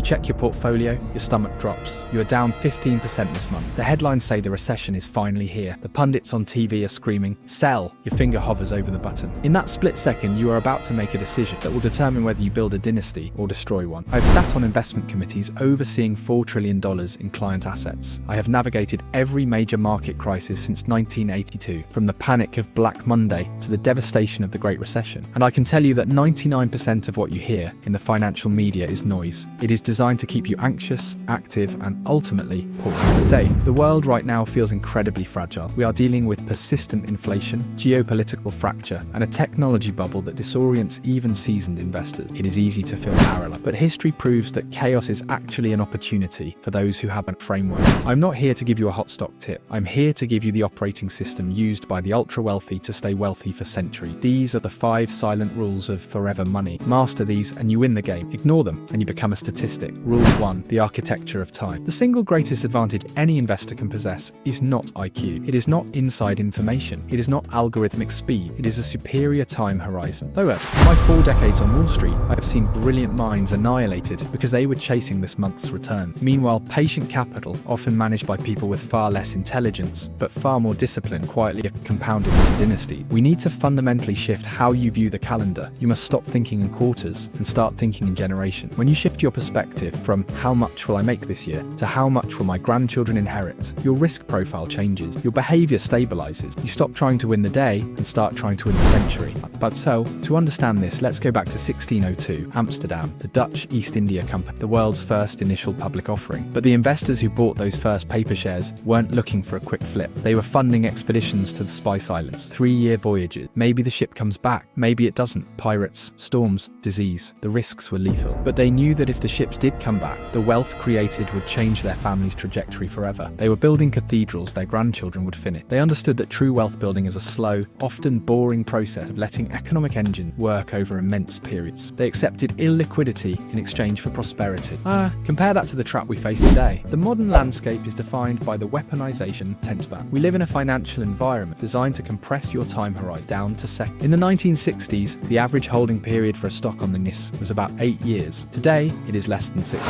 You check your portfolio, your stomach drops. You are down 15% this month. The headlines say the recession is finally here. The pundits on TV are screaming, "Sell!" Your finger hovers over the button. In that split second, you are about to make a decision that will determine whether you build a dynasty or destroy one. I've sat on investment committees overseeing $4 trillion in client assets. I have navigated every major market crisis since 1982, from the panic of Black Monday to the devastation of the Great Recession. And I can tell you that 99% of what you hear in the financial media is noise. It is designed to keep you anxious, active, and ultimately poor. Today, the world right now feels incredibly fragile. We are dealing with persistent inflation, geopolitical fracture, and a technology bubble that disorients even seasoned investors. It is easy to feel paralyzed, but history proves that chaos is actually an opportunity for those who have a framework. I'm not here to give you a hot stock tip. I'm here to give you the operating system used by the ultra-wealthy to stay wealthy for centuries. These are the 5 silent rules of forever money. Master these and you win the game. Ignore them and you become a statistic. Rule 1. The architecture of time. The single greatest advantage any investor can possess is not IQ. It is not inside information. It is not algorithmic speed. It is a superior time horizon. However, in my 4 decades on Wall Street, I have seen brilliant minds annihilated because they were chasing this month's return. Meanwhile, patient capital, often managed by people with far less intelligence, but far more discipline, quietly compounded into dynasty. We need to fundamentally shift how you view the calendar. You must stop thinking in quarters and start thinking in generations. When you shift your perspective from how much will I make this year to how much will my grandchildren inherit, your risk profile changes, your behavior stabilizes. You stop trying to win the day and start trying to win the century. But so, to understand this, let's go back to 1602, Amsterdam, the Dutch East India Company, the world's first initial public offering. But the investors who bought those first paper shares weren't looking for a quick flip. They were funding expeditions to the Spice Islands, 3-year voyages. Maybe the ship comes back, maybe it doesn't. Pirates, storms, disease. The risks were lethal. But they knew that if the ships did come back, the wealth created would change their family's trajectory forever. They were building cathedrals their grandchildren would finish. They understood that true wealth building is a slow, often boring process of letting economic engine work over immense periods. They accepted illiquidity in exchange for prosperity. Compare that to the trap we face today. The modern landscape is defined by the weaponization of tent ban. We live in a financial environment designed to compress your time horizon down to seconds. In the 1960s, the average holding period for a stock on the NIS was about 8 years. Today, it is less than 6.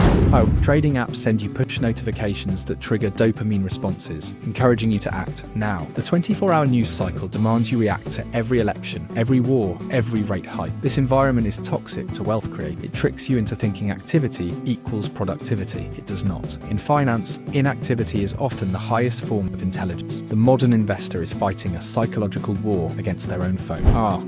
Trading apps send you push notifications that trigger dopamine responses, encouraging you to act now. The 24-hour news cycle demands you react to every election, every war, every rate hike. This environment is toxic to wealth creation. It tricks you into thinking activity equals productivity. It does not. In finance, inactivity is often the highest form of intelligence. The modern investor is fighting a psychological war against their own foe.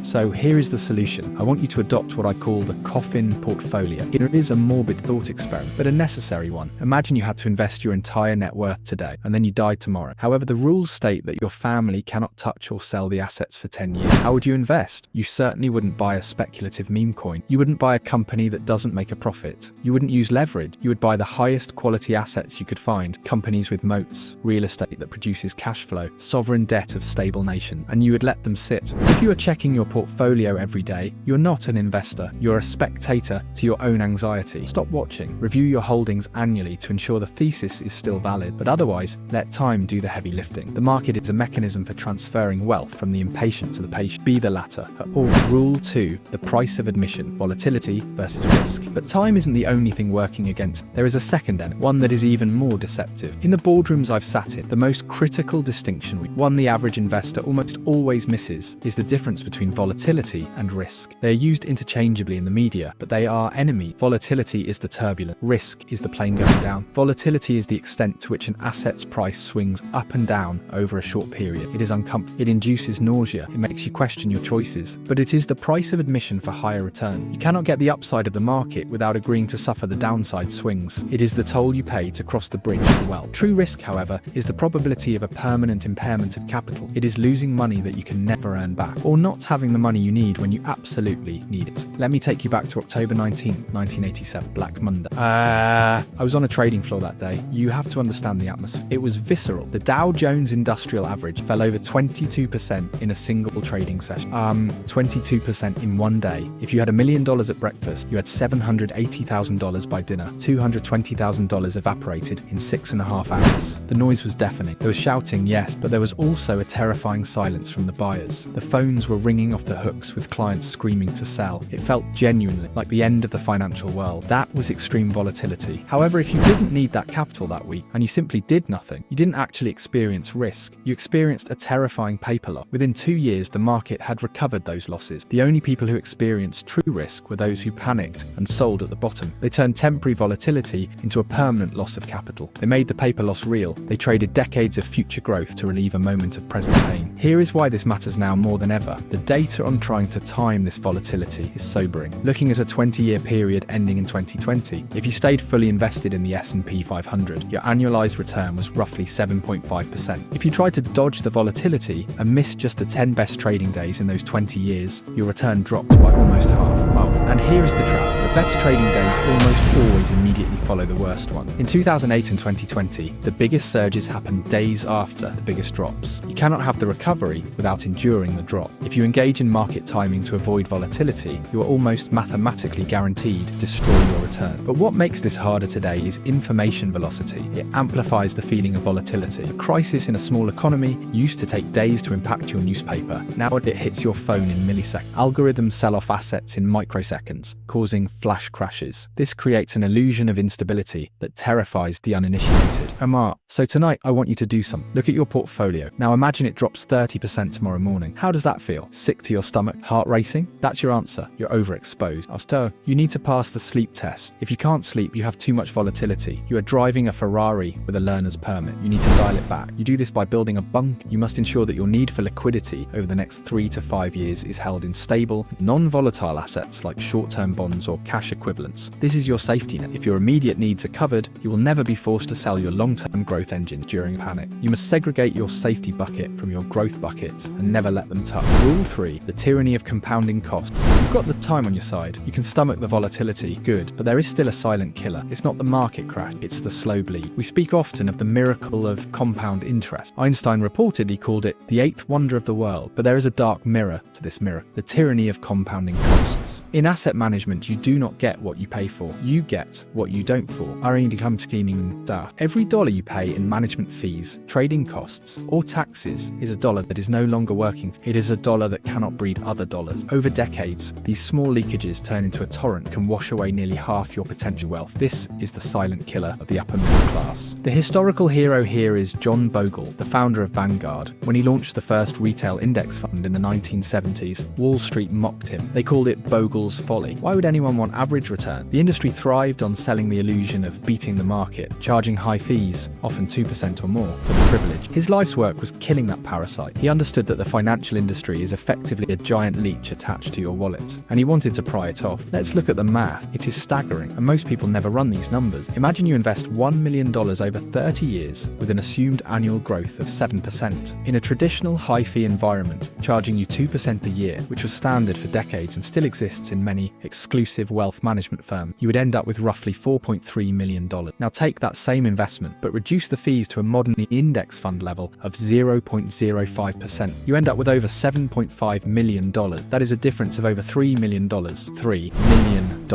So here is the solution. I want you to adopt what I call the coffin portfolio. It is a morbid thought experiment, but a necessary one. Imagine you had to invest your entire net worth today, and then you died tomorrow. However, the rules state that your family cannot touch or sell the assets for 10 years. How would you invest? You certainly wouldn't buy a speculative meme coin. You wouldn't buy a company that doesn't make a profit. You wouldn't use leverage. You would buy the highest quality assets you could find, companies with moats, real estate that produces cash flow, sovereign debt of stable nation, and you would let them sit. If you are checking your portfolio every day, you're not an investor. You're a spectator to your own anxiety. Stop watching. Review your holdings annually to ensure the thesis is still valid, but otherwise, let time do the heavy lifting. The market is a mechanism for transferring wealth from the impatient to the patient. Be the latter. Rule 2, the price of admission, volatility versus risk. But time isn't the only thing working against. There is a second element, one that is even more deceptive. In the boardrooms I've sat in, the most critical distinction, one the average investor almost always misses, is the difference between volatility and risk. They are used interchangeably in the media, but they are enemies. Volatility is the turbulence. Risk is the plane going down. Volatility is the extent to which an asset's price swings up and down over a short period. It is uncomfortable. It induces nausea. It makes you question your choices. But it is the price of admission for higher return. You cannot get the upside of the market without agreeing to suffer the downside swings. It is the toll you pay to cross the bridge to wealth. True risk, however, is the probability of a permanent impairment of capital. It is losing money that you can never earn back, or not having the money you need when you absolutely need it. Let me take you back to October 19, 1987, Black Monday. I was on a trading floor that day. You have to understand the atmosphere. It was visceral. The Dow Jones Industrial Average fell over 22% in a single trading session. 22% in one day. If you had $1 million at breakfast, you had $780,000 by dinner. $220,000 evaporated in 6.5 hours. The noise was deafening. There was shouting, yes, but there was also a terrifying silence from the buyers. The phones were ringing off the hooks with clients screaming to sell. It felt genuinely like the end of the financial world. That was extreme volatility. However, if you didn't need that capital that week and you simply did nothing, you didn't actually experience risk. You experienced a terrifying paper loss. Within 2 years, the market had recovered those losses. The only people who experienced true risk were those who panicked and sold at the bottom. They turned temporary volatility into a permanent loss of capital. They made the paper loss real. They traded decades of future growth to relieve a moment of present pain. Here is why this matters now more than ever. The data on trying to time this volatility is sobering. Looking at a 20-year period ending in 2020, if you stayed fully invested in the S&P 500, your annualized return was roughly 7.5%. If you tried to dodge the volatility and missed just the 10 best trading days in those 20 years, your return dropped by almost half. Well, and here is the trap. The best trading days almost always immediately follow the worst one. In 2008 and 2020, the biggest surges happened days after the biggest drops. You cannot have the recovery without enduring the drop. If you engage in market timing to avoid volatility, you are almost mathematically guaranteed to destroy your return. But what makes this harder today is information velocity. It amplifies the feeling of volatility. A crisis in a small economy used to take days to impact your newspaper. Now it hits your phone in milliseconds. Algorithms sell off assets in microseconds, causing flash crashes. This creates an illusion of instability that terrifies the uninitiated. Amar, so tonight I want you to do something. Look at your portfolio. Now imagine it drops 30% tomorrow morning. How does that feel? Sick to your stomach? Heart racing? That's your answer. You're overexposed. Austo, you need to pass the sleep test. If you can't sleep, you have too much volatility. You are driving a Ferrari with a learner's permit. You need to dial it back. You do this by building a bunker. You must ensure that your need for liquidity over the next 3 to 5 years is held in stable, non-volatile assets like short-term bonds or cash equivalents. This is your safety net. If your immediate needs are covered, you will never be forced to sell your long-term growth engines during panic. You must segregate your safety bucket from your growth bucket and never let them touch. Rule 3, the tyranny of compounding costs. You've got the time on your side. You can stomach the volatility, good, but there is still a silent killer. It's not the market crash, it's the slow bleed. We speak often of the miracle of compound interest. Einstein reportedly called it the 8th wonder of the world, but there is a dark mirror to this mirror, the tyranny of compounding costs. In asset management, you do not get what you pay for. You get what you don't for. Every dollar you pay in management fees, trading costs, or taxes is a dollar that is no longer working. It is a dollar that cannot breed other dollars. Over decades, these small leakages turn into a torrent, can wash away nearly half your potential wealth. This is the silent killer of the upper middle class. The historical hero here is John Bogle, the founder of Vanguard. When he launched the first retail index fund in the 1970s, Wall Street mocked him. They called it Bogle's folly. Why would anyone want average return? The industry thrived on selling the illusion of beating the market, charging high fees, often 2% or more, for the privilege. His life's work was killing that parasite. He understood that the financial industry is effectively a giant leech attached to your wallet, and he wanted to pry it off. Let's look at the math. It is staggering, and most people never run these numbers. Imagine you invest $1 million over 30 years with an assumed annual growth of 7%. In a traditional high-fee environment, charging you 2% a year, which was standard for decades and still exists in many exclusive wealth management firms, you would end up with roughly $4.3 million. Now take that same investment, but reduce the fees to a modern index fund level of 0.05%. You end up with over $7.5 million. That is a difference of over $3 million. $3 million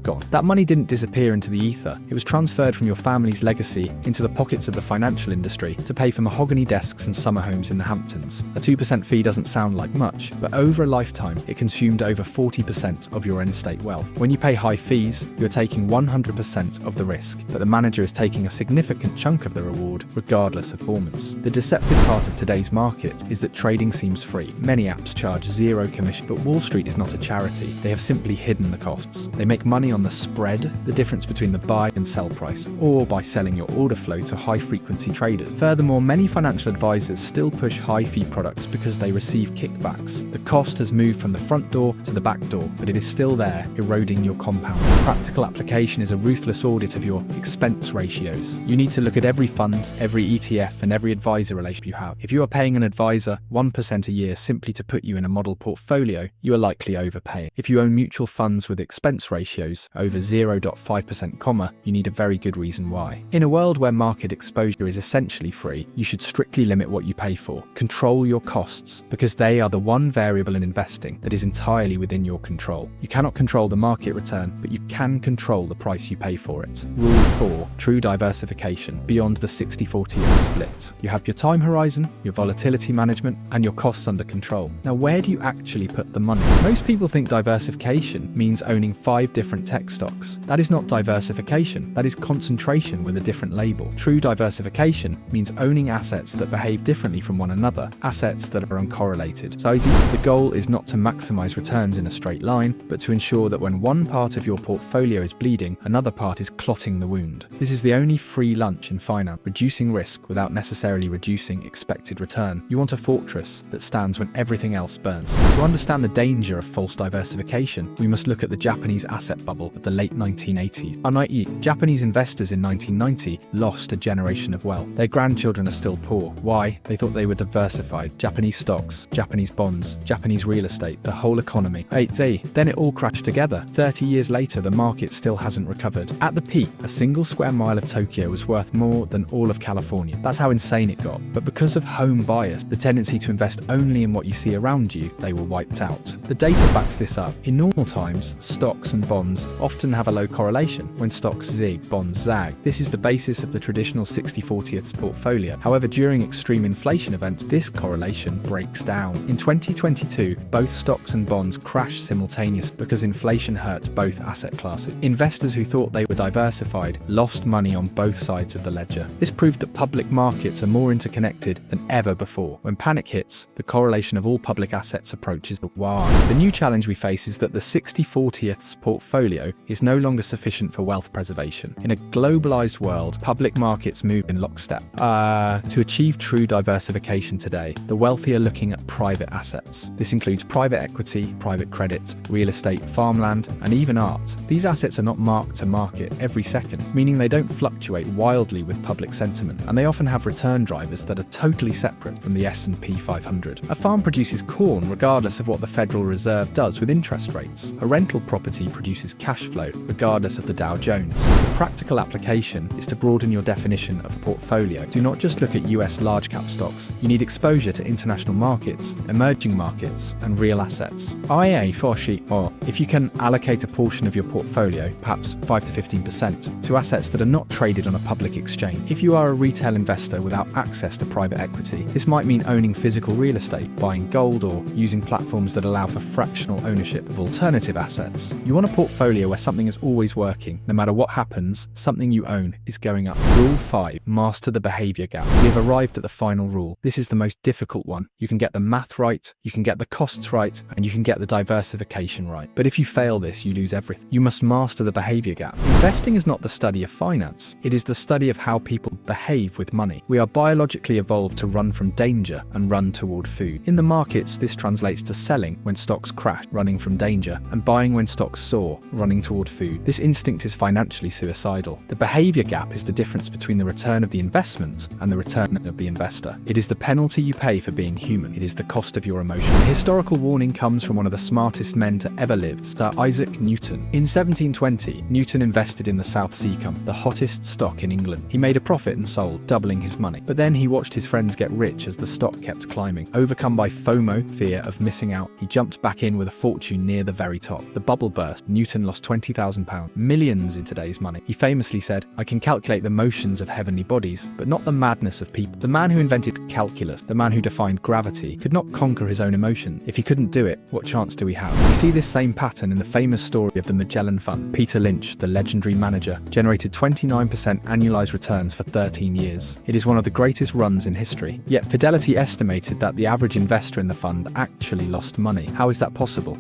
gone. That money didn't disappear into the ether. It was transferred from your family's legacy into the pockets of the financial industry to pay for mahogany desks and summer homes in the Hamptons. A 2% fee doesn't sound like much, but over a lifetime, it consumed over 40% of your end state wealth. When you pay high fees, you're taking 100% of the risk, but the manager is taking a significant chunk of the reward, regardless of performance. The deceptive part of today's market is that trading seems free. Many apps charge zero commission, but Wall Street is not a charity. They have simply hidden the costs. They make money on the spread, the difference between the buy and sell price, or by selling your order flow to high-frequency traders. Furthermore, many financial advisors still push high-fee products because they receive kickbacks. The cost has moved from the front door to the back door, but it is still there, eroding your compound. Practical application is a ruthless audit of your expense ratios. You need to look at every fund, every ETF, and every advisor relationship you have. If you are paying an advisor 1% a year simply to put you in a model portfolio, you are likely overpaying. If you own mutual funds with expense ratios over 0.5%, you need a very good reason why. In a world where market exposure is essentially free, you should strictly limit what you pay for. Control your costs, because they are the one variable in investing that is entirely within your control. You cannot control the market return, but you can control the price you pay for it. Rule 4, true diversification, beyond the 60-40 split. You have your time horizon, your volatility management, and your costs under control. Now, where do you actually put the money? Most people think diversification means owning 5 different tech stocks. That is not diversification, that is concentration with a different label. True diversification means owning assets that behave differently from one another, assets that are uncorrelated. So the goal is not to maximize returns in a straight line, but to ensure that when one part of your portfolio is bleeding, another part is clotting the wound. This is the only free lunch in finance, reducing risk without necessarily reducing expected return. You want a fortress that stands when everything else burns. To understand the danger of false diversification, we must look at the Japanese asset bubble of the late 1980s. Unlike Japanese investors in 1990 lost a generation of wealth. Their grandchildren are still poor. Why? They thought they were diversified. Japanese stocks, Japanese bonds, Japanese real estate, the whole economy. Then it all crashed together. 30 years later, the market still hasn't recovered. At the peak, a single square mile of Tokyo was worth more than all of California. That's how insane it got. But because of home bias, the tendency to invest only in what you see around you, they were wiped out. The data backs this up. In normal times, stocks and bonds often have a low correlation. When stocks zig, bonds zag. This is the basis of the traditional 60/40ths portfolio. However, during extreme inflation events, this correlation breaks down. In 2022, both stocks and bonds crashed simultaneously because inflation hurts both asset classes. Investors who thought they were diversified lost money on both sides of the ledger. This proved that public markets are more interconnected than ever before. When panic hits, the correlation of all public assets approaches the 1. The new challenge we face is that the 60/40ths portfolio is no longer sufficient for wealth preservation. In a globalized world, public markets move in lockstep. To achieve true diversification today, the wealthy are looking at private assets. This includes private equity, private credit, real estate, farmland, and even art. These assets are not marked to market every second, meaning they don't fluctuate wildly with public sentiment, and they often have return drivers that are totally separate from the S&P 500. A farm produces corn regardless of what the Federal Reserve does with interest rates. A rental property produces cash flow regardless of the Dow Jones. The practical application is to broaden your definition of a portfolio. Do not just look at US large cap stocks. You need exposure to international markets, emerging markets, and real assets. If you can allocate a portion of your portfolio, perhaps 5 to 15%, to assets that are not traded on a public exchange. If you are a retail investor without access to private equity, this might mean owning physical real estate, buying gold, or using platforms that allow for fractional ownership of alternative assets. You want a portfolio where something is always working. No matter what happens, something you own is going up. Rule 5. Master the behavior gap. We have arrived at the final rule. This is the most difficult one. You can get the math right, you can get the costs right, and you can get the diversification right. But if you fail this, you lose everything. You must master the behavior gap. Investing is not the study of finance. It is the study of how people behave with money. We are biologically evolved to run from danger and run toward food. In the markets, this translates to selling when stocks crash, running from danger, and buying when stocks soar, running toward food. This instinct is financially suicidal. The behavior gap is the difference between the return of the investment and the return of the investor. It is the penalty you pay for being human. It is the cost of your emotion. The historical warning comes from one of the smartest men to ever live, Sir Isaac Newton. In 1720, Newton invested in the South Sea Company, the hottest stock in England. He made a profit and sold, doubling his money. But then he watched his friends get rich as the stock kept climbing. Overcome by FOMO, fear of missing out, he jumped back in with a fortune near the very top. The bubble burst. Newton lost £20,000, millions in today's money. He famously said, "I can calculate the motions of heavenly bodies, but not the madness of people." The man who invented calculus, the man who defined gravity, could not conquer his own emotion. If he couldn't do it, what chance do we have? We see this same pattern in the famous story of the Magellan Fund. Peter Lynch, the legendary manager, generated 29% annualized returns for 13 years. It is one of the greatest runs in history. Yet Fidelity estimated that the average investor in the fund actually lost money. How is that possible?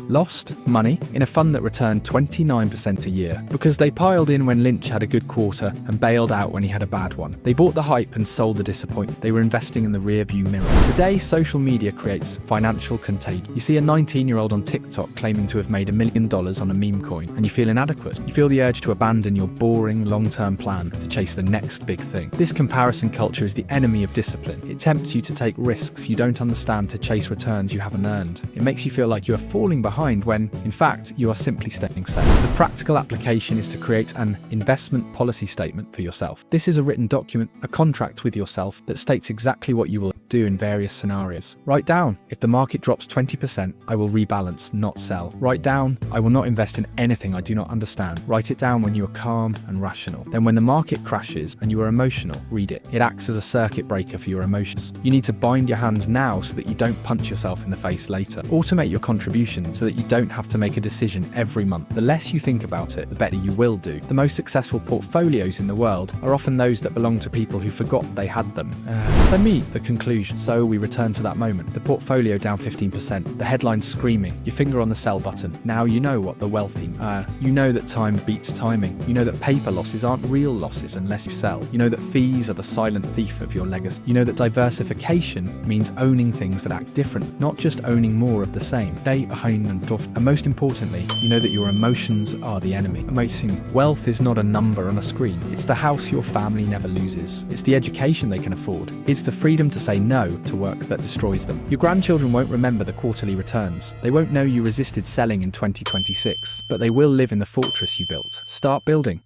Lost money in a fund that returned 29% a year? Because they piled in when Lynch had a good quarter and bailed out when he had a bad one. They bought the hype and sold the disappointment. They were investing in the rearview mirror. Today, social media creates financial contagion. You see a 19-year-old on TikTok claiming to have made $1 million on a meme coin, and you feel inadequate. You feel the urge to abandon your boring, long-term plan to chase the next big thing. This comparison culture is the enemy of discipline. It tempts you to take risks you don't understand to chase returns you haven't earned. It makes you feel like you are falling behind when, in fact, you are simply staying safe. The practical application is to create an investment policy statement for yourself. This is a written document, a contract with yourself that states exactly what you will do in various scenarios. Write down, if the market drops 20%, I will rebalance, not sell. Write down, I will not invest in anything I do not understand. Write it down when you are calm and rational. Then when the market crashes and you are emotional, read it. It acts as a circuit breaker for your emotions. You need to bind your hands now so that you don't punch yourself in the face later. Automate your contribution so that you don't have to make a decision every month. The less you think about it, the better you will do. The most successful portfolios in the world are often those that belong to people who forgot they had them. Then meet the conclusion. So we return to that moment. The portfolio down 15%. The headline screaming. Your finger on the sell button. Now you know what the wealthy. You know that time beats timing. You know that paper losses aren't real losses unless you sell. You know that fees are the silent thief of your legacy. You know that diversification means owning things that act different, not just owning more of the same. And most importantly, you know that your emotions are the enemy. Wealth is not a number on a screen. It's the house your family never loses. It's the education they can afford. It's the freedom to say no to work that destroys them. Your grandchildren won't remember the quarterly returns. They won't know you resisted selling in 2026, but they will live in the fortress you built. Start building.